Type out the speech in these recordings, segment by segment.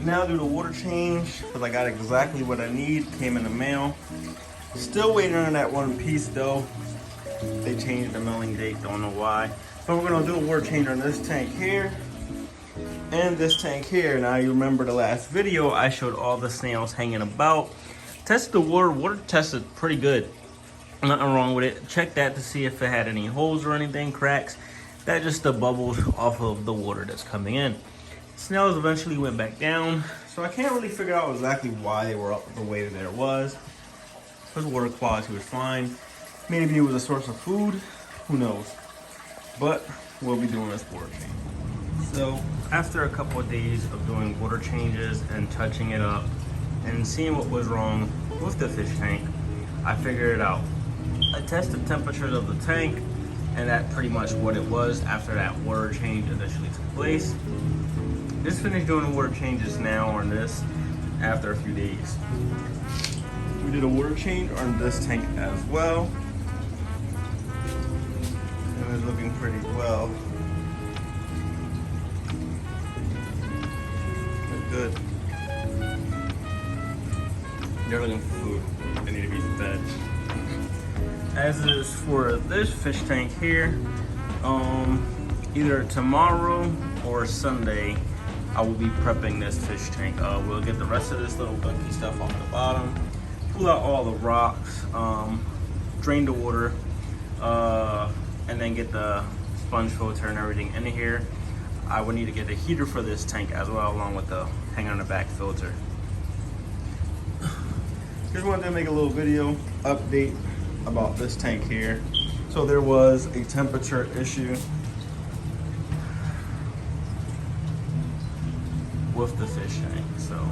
now do the water change because I got exactly what I need. Came in the mail. Still waiting on that one piece though. They changed the mailing date, don't know why. But we're gonna do a water change on this tank here and this tank here. Now you remember the last video, I showed all the snails hanging about. Tested the water tested pretty good. Nothing wrong with it. Check that to see if it had any holes or anything, cracks. That just the bubbles off of the water that's coming in. Snails eventually went back down, so I can't really figure out exactly why they were up the way that it was. Because water quality was fine. Maybe it was a source of food, who knows. But we'll be doing this water change. So after a couple of days of doing water changes and touching it up and seeing what was wrong with the fish tank, I figured it out. I tested temperatures of the tank, and that's pretty much what it was after that water change initially took place. Just finished doing the water changes now on this after a few days. We did a water change on this tank as well. And it's looking pretty well. Look good. They're looking for food. They need to be fed. As is for this fish tank here, either tomorrow or Sunday, I will be prepping this fish tank. We'll get the rest of this little gunky stuff off the bottom, pull out all the rocks, drain the water, and then get the sponge filter and everything in here. I would need to get a heater for this tank as well, along with the hang on the back filter. Just wanted to make a little video update about this tank here. So there was a temperature issue with the fish tank, so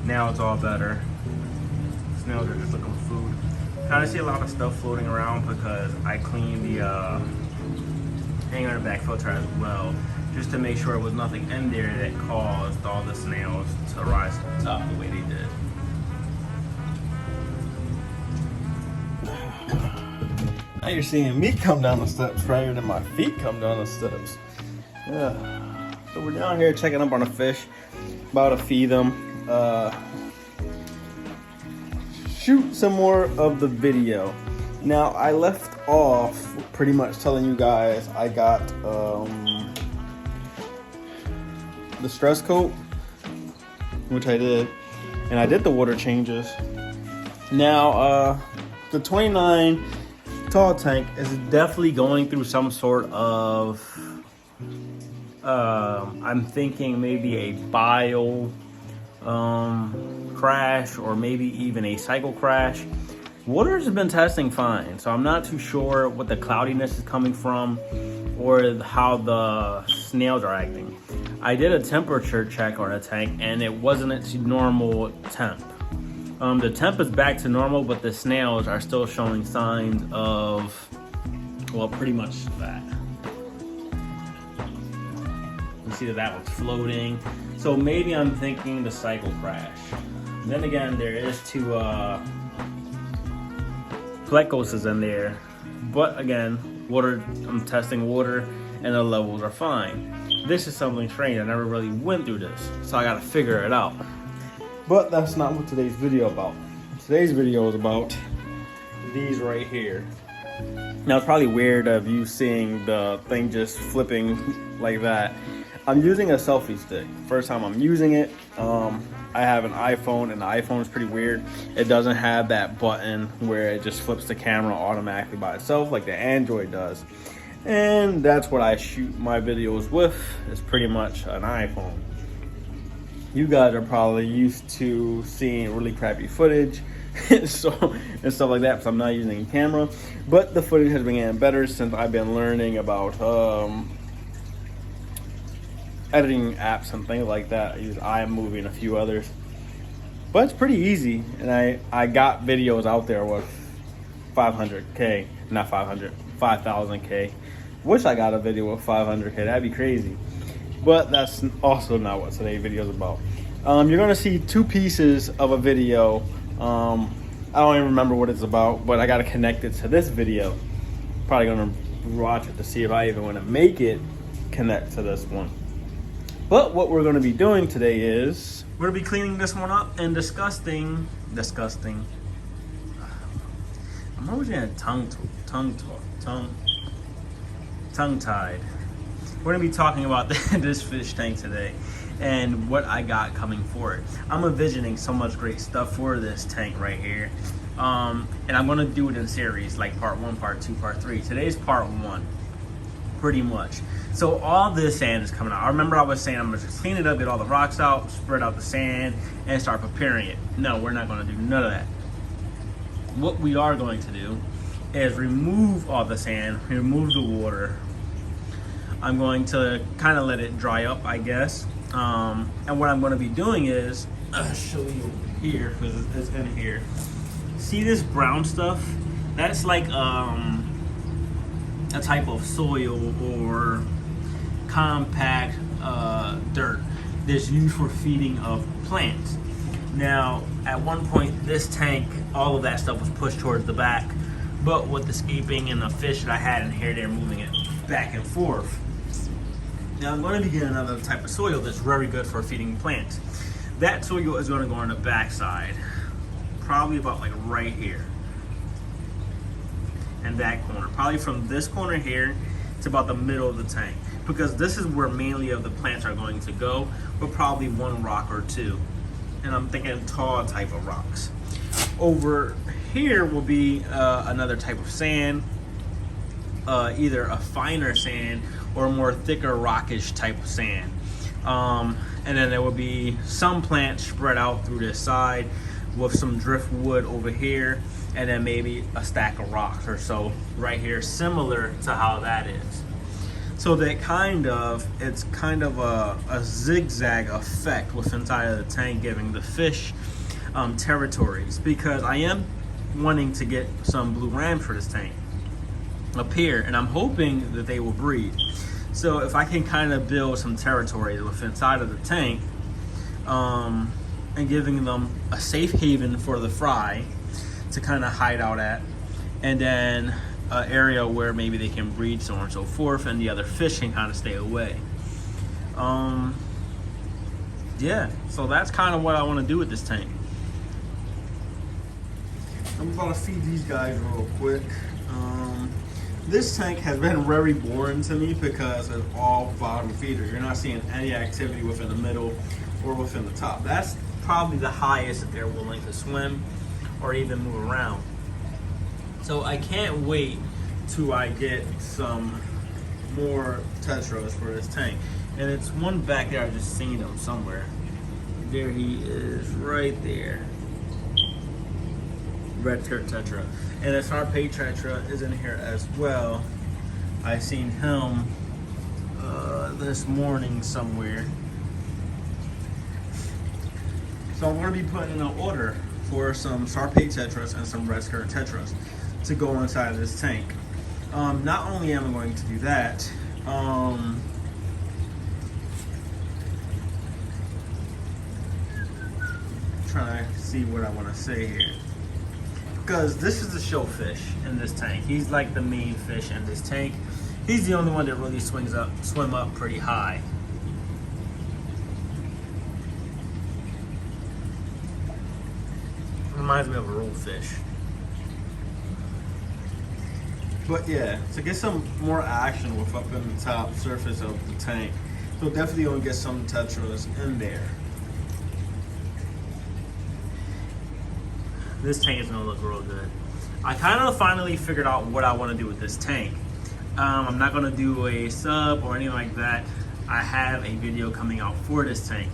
now it's all better. Snails are just looking for food. Kind of see a lot of stuff floating around because I cleaned the hang on the back filter as well, just to make sure there was nothing in there that caused all the snails to rise to the top the way they did. Now you're seeing me come down the steps rather than my feet come down the steps. Yeah. So we're down here checking up on the fish, about to feed them. Shoot some more of the video. Now I left off pretty much telling you guys I got the stress coat, which I did, and I did the water changes. Now the 29 tall tank is definitely going through some sort of I'm thinking maybe a bio crash, or maybe even a cycle crash. Water's been testing fine, so I'm not too sure what the cloudiness is coming from or how the snails are acting. I did a temperature check on the tank and it wasn't its normal temp. The temp is back to normal, but the snails are still showing signs of, well, pretty much that. You see that one's floating. So maybe I'm thinking the cycle crash. Then again, there is two plecos in there. But again, water, I'm testing water and the levels are fine. This is something strange. I never really went through this, so I gotta figure it out. But that's not what today's video about. Today's video is about these right here. Now it's probably weird of you seeing the thing just flipping like that. I'm using a selfie stick. First time I'm using it. I have an iPhone, and the iPhone is pretty weird. It doesn't have that button where it just flips the camera automatically by itself like the Android does. And that's what I shoot my videos with, is pretty much an iPhone. You guys are probably used to seeing really crappy footage and stuff like that, because I'm not using a camera. But the footage has been getting better since I've been learning about editing apps and things like that. I use iMovie and a few others. But it's pretty easy, and I got videos out there with 500K, not 500, 5,000K. Wish I got a video with 500K, that'd be crazy. But that's also not what today's video is about. You're gonna see two pieces of a video. I don't even remember what it's about, but I gotta connect it to this video. Probably gonna watch it to see if I even wanna make it connect to this one. But what we're going to be doing today is we're going to be cleaning this one up and disgusting. I'm always getting tongue-tied. We're going to be talking about this fish tank today and what I got coming for it. I'm envisioning so much great stuff for this tank right here. And I'm going to do it in series, like part 1, part 2, part 3. Today's part 1, pretty much. So all this sand is coming out. I remember I was saying I'm going to just clean it up, get all the rocks out, spread out the sand, and start preparing it. No, we're not going to do none of that. What we are going to do is remove all the sand, remove the water. I'm going to kind of let it dry up, I guess. And what I'm going to be doing is, I'll show you here, because it's in here. See this brown stuff? That's like a type of soil or compact dirt that's used for feeding of plants. Now, at one point, this tank, all of that stuff was pushed towards the back, but with the scaping and the fish that I had in here, they're moving it back and forth. Now, I'm going to be getting another type of soil that's very good for feeding plants. That soil is going to go on the back side, probably about like right here, and that corner. Probably from this corner here to about the middle of the tank, because this is where mainly of the plants are going to go, but probably one rock or two. And I'm thinking tall type of rocks. Over here will be another type of sand, either a finer sand or a more thicker rockish type of sand. And then there will be some plants spread out through this side with some driftwood over here, and then maybe a stack of rocks or so right here, similar to how that is. So that it's kind of a zigzag effect with inside of the tank, giving the fish territories, because I am wanting to get some blue rams for this tank up here, and I'm hoping that they will breed. So if I can kind of build some territories with inside of the tank, and giving them a safe haven for the fry to kind of hide out at, and then an area where maybe they can breed, so on and so forth, and the other fish can kind of stay away. Yeah, so that's kind of what I want to do with this tank. I'm about to feed these guys real quick. This tank has been very boring to me because it's all bottom feeders. You're not seeing any activity within the middle or within the top. That's probably the highest that they're willing to swim or even move around. So I can't wait till I get some more tetras for this tank. And it's one back there, I just seen him somewhere. There he is, right there. Red skirt tetra. And a Sarpei tetra is in here as well. I seen him this morning somewhere. So I'm going to be putting in an order for some Sarpei tetras and some red skirt tetras to go inside of this tank. Not only am I going to do that, trying to see what I want to say here, because this is the show fish in this tank. He's like the main fish in this tank. He's the only one that really swim up pretty high. Reminds me of a rollfish. But yeah, to get some more action with up in the top surface of the tank, so definitely gonna get some tetras in there. This tank is gonna look real good. I kind of finally figured out what I want to do with this tank. I'm not gonna do a sub or anything like that. I have a video coming out for this tank,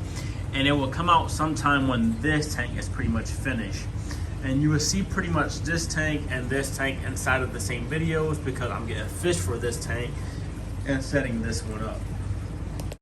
and it will come out sometime when this tank is pretty much finished. And you will see pretty much this tank and this tank inside of the same videos, because I'm getting fish for this tank and setting this one up.